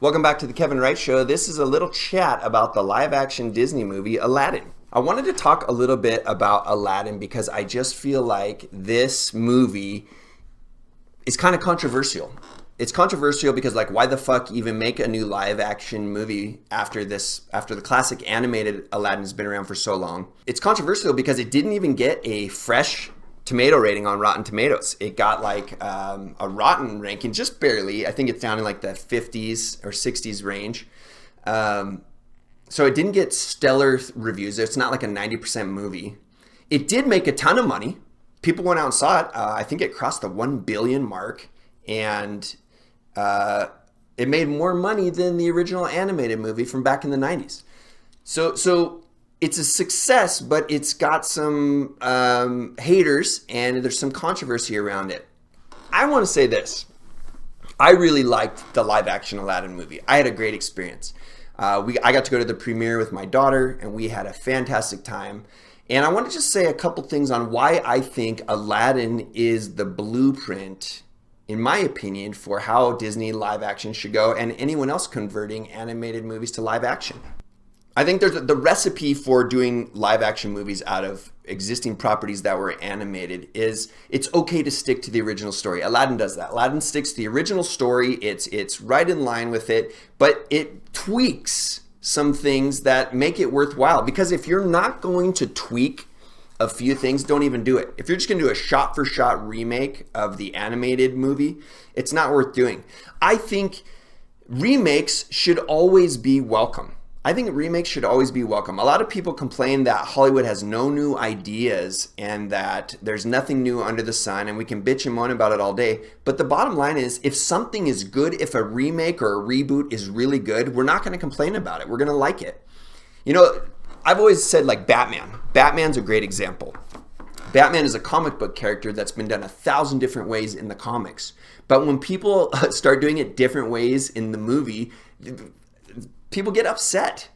Welcome back to the Kevin Wright Show. This is a little chat about the live-action Disney movie Aladdin. I wanted to talk a little bit about Aladdin because I just feel like this movie is kind of controversial. It's controversial because, like, why the fuck even make a new live-action movie after the classic animated Aladdin has been around for so long? It's controversial because it didn't even get a fresh tomato rating on Rotten Tomatoes. It got like a rotten ranking, just barely. I think it's down in like the 50s or 60s range. So it didn't get stellar reviews. It's not like a 90% movie. It did make a ton of money. People went out and saw it. I think it crossed the 1 billion mark, and it made more money than the original animated movie from back in the 90s. So it's a success, but it's got some haters, and there's some controversy around it. I want to say this. I really liked the live-action Aladdin movie. I had a great experience. I got to go to the premiere with my daughter, and we had a fantastic time. And I want to just say a couple things on why I think Aladdin is the blueprint, in my opinion, for how Disney live-action should go, and anyone else converting animated movies to live-action. I think there's the recipe for doing live action movies out of existing properties that were animated is it's okay to stick to the original story. Aladdin does that. Aladdin sticks to the original story. It's right in line with it, but it tweaks some things that make it worthwhile. Because if you're not going to tweak a few things, don't even do it. If you're just going to do a shot-for-shot remake of the animated movie, it's not worth doing. I think remakes should always be welcome. I think remakes should always be welcome. A lot of people complain that Hollywood has no new ideas and that there's nothing new under the sun, and we can bitch and moan about it all day. But the bottom line is, if something is good, if a remake or a reboot is really good, we're not going to complain about it. We're going to like it. You know, I've always said, like, Batman. Batman's a great example. Batman is a comic book character that's been done 1,000 different ways in the comics. But when people start doing it different ways in the movie, people get upset.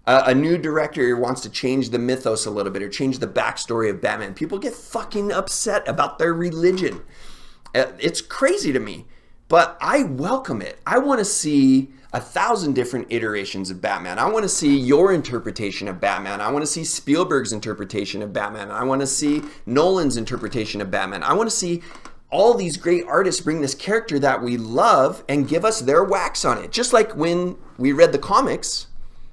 A new director wants to change the mythos a little bit or change the backstory of Batman. People get fucking upset about their religion. It's crazy to me, but I welcome it. I want to see 1,000 different iterations of Batman. I want to see your interpretation of Batman. I want to see Spielberg's interpretation of Batman. I want to see Nolan's interpretation of Batman. I want to see all these great artists bring this character that we love and give us their wax on it. Just like when we read the comics,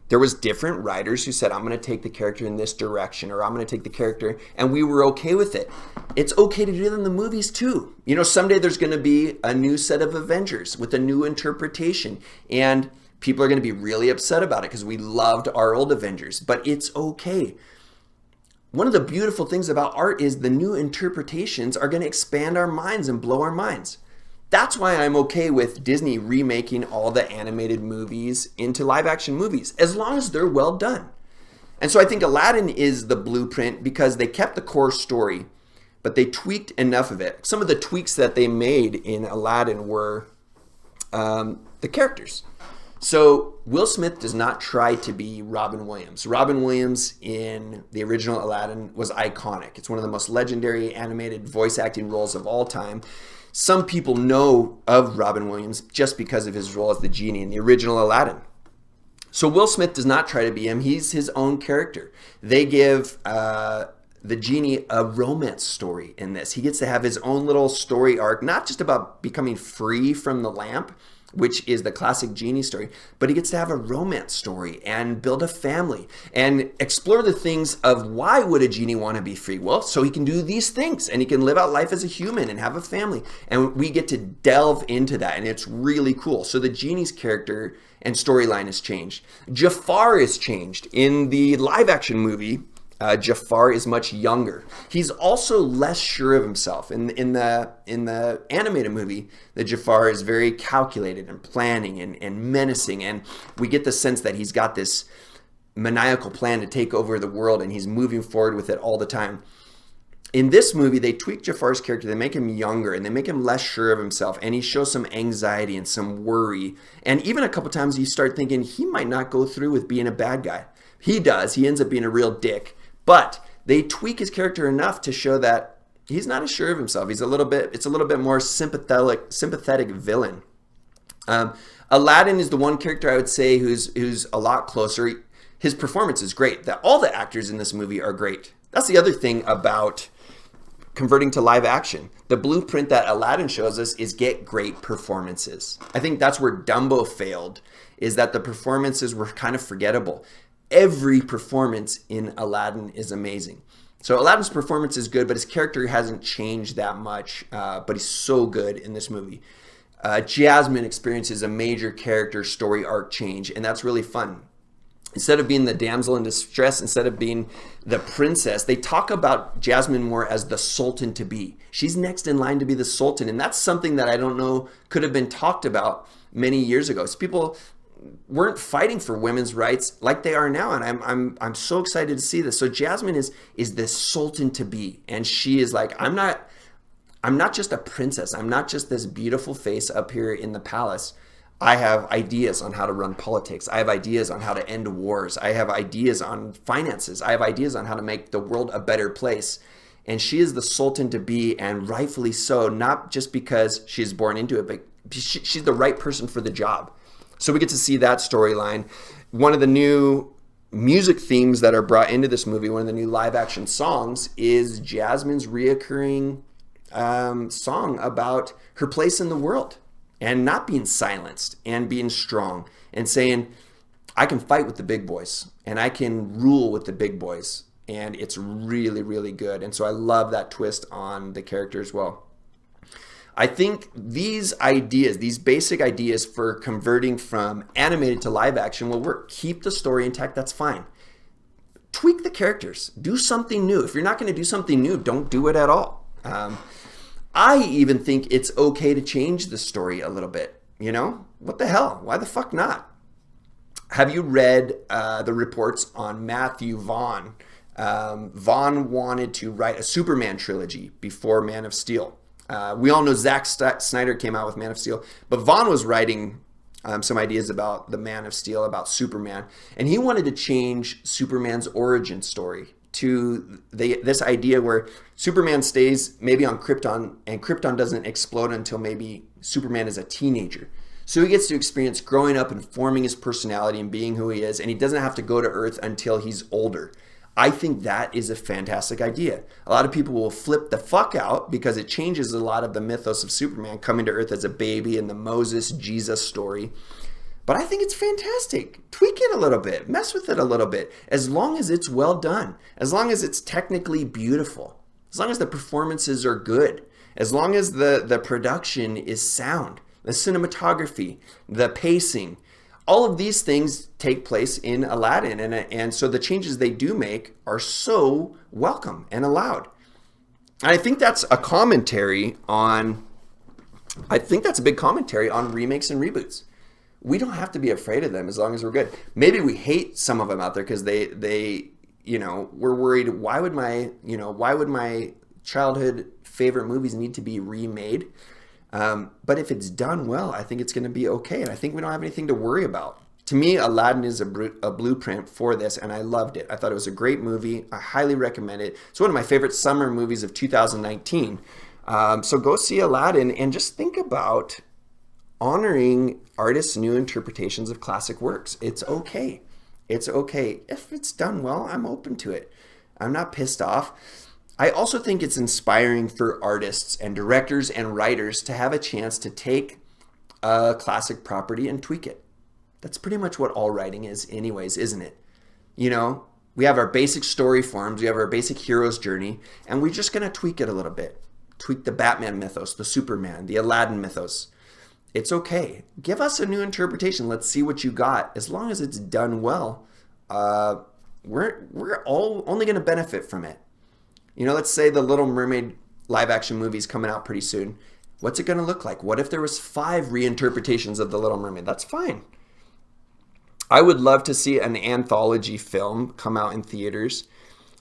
there was different writers who said, I'm going to take the character in this direction, or I'm going to take the character, and we were okay with it. It's okay to do that in the movies too. You know, someday there's going to be a new set of Avengers with a new interpretation, and people are going to be really upset about it because we loved our old Avengers, but it's okay. One of the beautiful things about art is the new interpretations are going to expand our minds and blow our minds. That's why I'm okay with Disney remaking all the animated movies into live action movies, as long as they're well done. And so I think Aladdin is the blueprint because they kept the core story, but they tweaked enough of it. Some of the tweaks that they made in Aladdin were the characters. So Will Smith does not try to be Robin Williams. Robin Williams in the original Aladdin was iconic. It's one of the most legendary animated voice acting roles of all time. Some people know of Robin Williams just because of his role as the genie in the original Aladdin. So Will Smith does not try to be him. He's his own character. They give the genie a romance story in this. He gets to have his own little story arc, not just about becoming free from the lamp, which is the classic genie story, but he gets to have a romance story and build a family and explore the things of why would a genie want to be free? Well, so he can do these things and he can live out life as a human and have a family. And we get to delve into that, and it's really cool. So the genie's character and storyline has changed. Jafar is changed. In the live action movie, Jafar is much younger. He's also less sure of himself. In the animated movie, the Jafar is very calculated and planning and menacing, and we get the sense that he's got this maniacal plan to take over the world, and he's moving forward with it all the time. In this movie, they tweak Jafar's character. They make him younger, and they make him less sure of himself, and he shows some anxiety and some worry. And even a couple times you start thinking he might not go through with being a bad guy. He does. He ends up being a real dick. But they tweak his character enough to show that he's not as sure of himself. It's a little bit more sympathetic villain. Um, Aladdin is the one character I would say who's a lot closer. His performance is great. That all the actors in this movie are great. That's the other thing about converting to live action. The blueprint that Aladdin shows us is get great performances. I think that's where Dumbo failed, is that the performances were kind of forgettable. Every performance in Aladdin is amazing. So Aladdin's performance is good, but his character hasn't changed that much, but he's so good in this movie. Jasmine experiences a major character story arc change, and that's really fun. Instead of being the damsel in distress, instead of being the princess, they talk about Jasmine more as the sultan to be. She's next in line to be the sultan, and that's something that I don't know could have been talked about many years ago. So people weren't fighting for women's rights like they are now, and I'm so excited to see this. So Jasmine is the sultan to be, and she is like, I'm not just a princess. I'm not just this beautiful face up here in the palace. I have ideas on how to run politics. I have ideas on how to end wars. I have ideas on finances. I have ideas on how to make the world a better place. And she is the sultan to be, and rightfully so, not just because she's born into it, but she's the right person for the job. So we get to see that storyline. One of the new music themes that are brought into this movie, one of the new live action songs, is Jasmine's reoccurring song about her place in the world and not being silenced and being strong and saying, I can fight with the big boys and I can rule with the big boys. And it's really, really good. And so I love that twist on the character as well. I think these ideas, these basic ideas for converting from animated to live action will work. Keep the story intact, that's fine. Tweak the characters. Do something new. If you're not going to do something new, don't do it at all. I even think it's okay to change the story a little bit. You know, what the hell? Why the fuck not? Have you read the reports on Matthew Vaughn? Vaughn wanted to write a Superman trilogy before Man of Steel. We all know Zack Snyder came out with Man of Steel, but Vaughn was writing some ideas about the Man of Steel, about Superman, and he wanted to change Superman's origin story to this idea where Superman stays maybe on Krypton, and Krypton doesn't explode until maybe Superman is a teenager. So he gets to experience growing up and forming his personality and being who he is, and he doesn't have to go to Earth until he's older. I think that is a fantastic idea. A lot of people will flip the fuck out because it changes a lot of the mythos of Superman coming to Earth as a baby and the Moses Jesus story. But I think it's fantastic. Tweak it a little bit. Mess with it a little bit. As long as it's well done. As long as it's technically beautiful. As long as the performances are good. As long as the production is sound. The cinematography. The pacing. All of these things take place in Aladdin. And so the changes they do make are so welcome and allowed. And I think that's a commentary on... I think that's a big commentary on remakes and reboots. We don't have to be afraid of them as long as we're good. Maybe we hate some of them out there because they we're worried, why would my childhood favorite movies need to be remade? But if it's done well, I think it's going to be okay. And I think we don't have anything to worry about. To me, Aladdin is a blueprint for this, and I loved it. I thought it was a great movie. I highly recommend it. It's one of my favorite summer movies of 2019. So go see Aladdin and just think about honoring artists' new interpretations of classic works. It's okay. It's okay. If it's done well, I'm open to it. I'm not pissed off. I also think it's inspiring for artists and directors and writers to have a chance to take a classic property and tweak it. That's pretty much what all writing is anyways, isn't it? You know, we have our basic story forms, we have our basic hero's journey, and we're just going to tweak it a little bit. Tweak the Batman mythos, the Superman, the Aladdin mythos. It's okay. Give us a new interpretation. Let's see what you got. As long as it's done well, we're all only going to benefit from it. You know, let's say the Little Mermaid live action movie's coming out pretty soon. What's it going to look like? What if there was 5 reinterpretations of the Little Mermaid? That's fine. I would love to see an anthology film come out in theaters.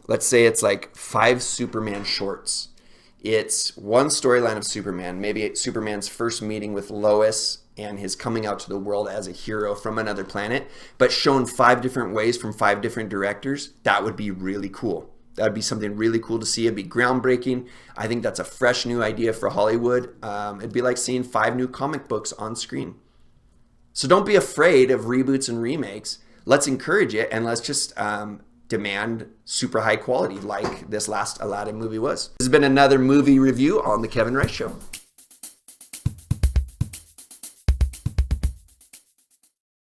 Let's say it's like 5 Superman shorts. It's one storyline of Superman, maybe it's Superman's first meeting with Lois and his coming out to the world as a hero from another planet, but shown 5 different ways from 5 different directors. That would be really cool. That would be something really cool to see. It'd be groundbreaking. I think that's a fresh new idea for Hollywood. It'd be like seeing 5 new comic books on screen. So don't be afraid of reboots and remakes. Let's encourage it, and let's just demand super high quality like this last Aladdin movie was. This has been another movie review on The Kevin Rice Show.